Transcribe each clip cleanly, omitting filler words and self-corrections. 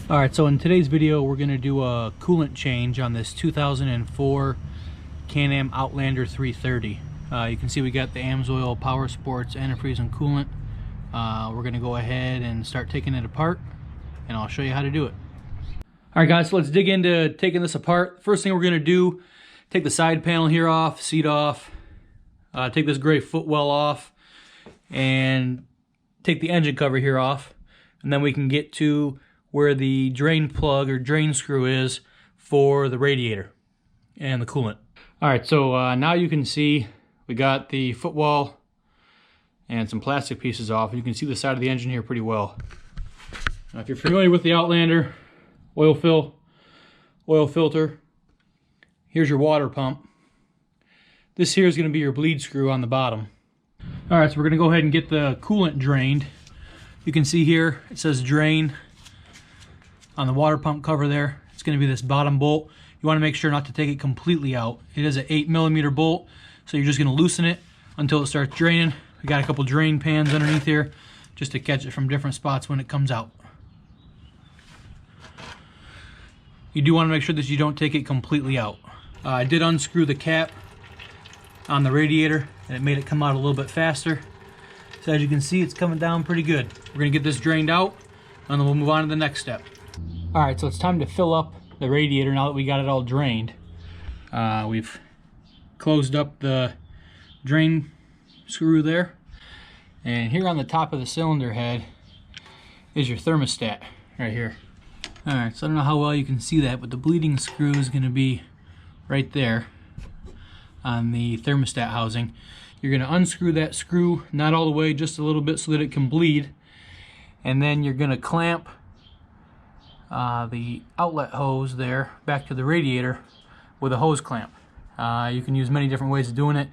Alright, so in today's video we're going to do a coolant change on this 2004 Canam Outlander 330. You can see we got the AMSOIL Power Sports antifreeze and coolant. We're going to go ahead and start taking it apart, and I'll show you how to do it. Alright guys, so let's dig into taking this apart. First thing we're going to do, take the side panel here off, seat off, take this gray footwell off, and take the engine cover here off, and then we can get to where the drain plug or drain screw is for the radiator and the coolant. Alright, so now you can see we got the footwell and some plastic pieces off. You can see the side of the engine here pretty well. Now, if you're familiar with the Outlander, oil filter, here's your water pump. This here is going to be your bleed screw on the bottom. Alright, so we're going to go ahead and get the coolant drained. You can see here it says drain on the water pump cover there. It's going to be this bottom bolt. You want to make sure not to take it completely out. It is an 8mm bolt, so you're just going to loosen it until it starts draining. We got a couple drain pans underneath here just to catch it from different spots when it comes out. You do want to make sure that you don't take it completely out. I did unscrew the cap on the radiator and it made it come out a little bit faster. So as you can see, it's coming down pretty good. We're going to get this drained out and then we'll move on to the next step. Alright, so it's time to fill up the radiator now that we got it all drained. We've closed up the drain screw there. And here on the top of the cylinder head is your thermostat right here. Alright, so I don't know how well you can see that, but the bleeding screw is going to be right there on the thermostat housing. You're going to unscrew that screw, not all the way, just a little bit so that it can bleed. And then you're going to clamp the outlet hose there back to the radiator with a hose clamp. You can use many different ways of doing it.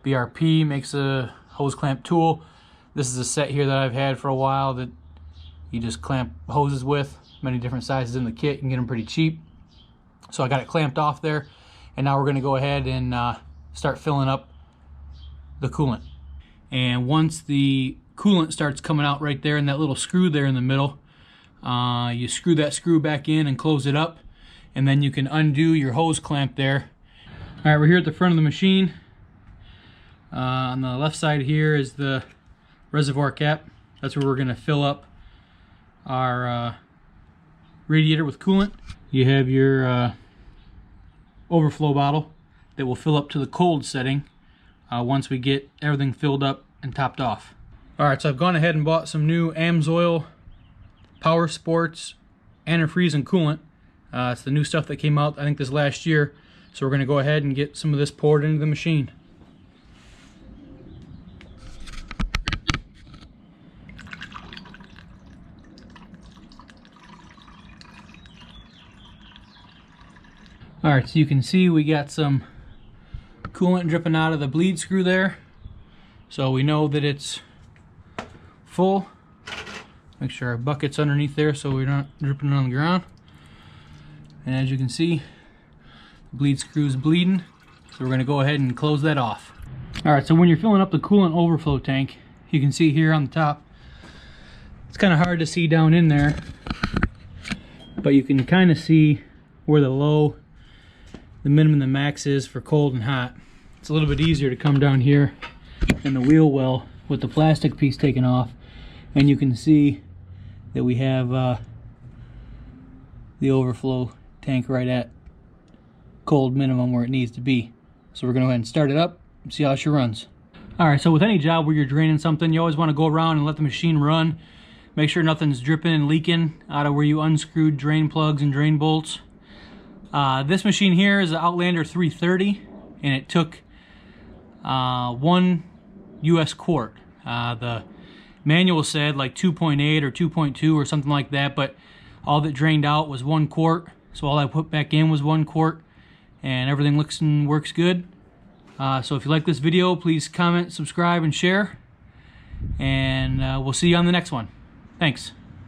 BRP makes a hose clamp tool. This is a set here that I've had for a while that you just clamp hoses with. Many different sizes in the kit. You can get them pretty cheap. So I got it clamped off there, and now we're going to go ahead and start filling up the coolant. And once the coolant starts coming out right there in that little screw there in the middle, you screw that screw back in and close it up, and then you can undo your hose clamp there. Alright, we're here at the front of the machine. On the left side here is the reservoir cap. That's where we're going to fill up our radiator with coolant. You have your overflow bottle that will fill up to the cold setting once we get everything filled up and topped off. Alright, so I've gone ahead and bought some new AMSOIL Power Sports antifreeze and coolant. It's the new stuff that came out, I think, this last year. So we're going to go ahead and get some of this poured into the machine. Alright, so you can see we got some coolant dripping out of the bleed screw there. So we know that it's full. Make sure our bucket's underneath there so we're not dripping on the ground. And as you can see, the bleed screw's bleeding. So we're going to go ahead and close that off. Alright, so when you're filling up the coolant overflow tank, you can see here on the top, it's kind of hard to see down in there, but you can kind of see where the low, the minimum, and the max is for cold and hot. It's a little bit easier to come down here in the wheel well with the plastic piece taken off, and you can see that we have the overflow tank right at cold minimum where it needs to be. So we're going to go ahead and start it up and see how she runs. Alright, so with any job where you're draining something, you always want to go around and let the machine run. Make sure nothing's dripping and leaking out of where you unscrewed drain plugs and drain bolts. This machine here is an Outlander 330, and it took 1 US quart. The manual said like 2.8 or 2.2 or something like that, but all that drained out was 1 quart. So all I put back in was 1 quart, and everything looks and works good. So if you like this video, please comment, subscribe, and share, and we'll see you on the next one. Thanks.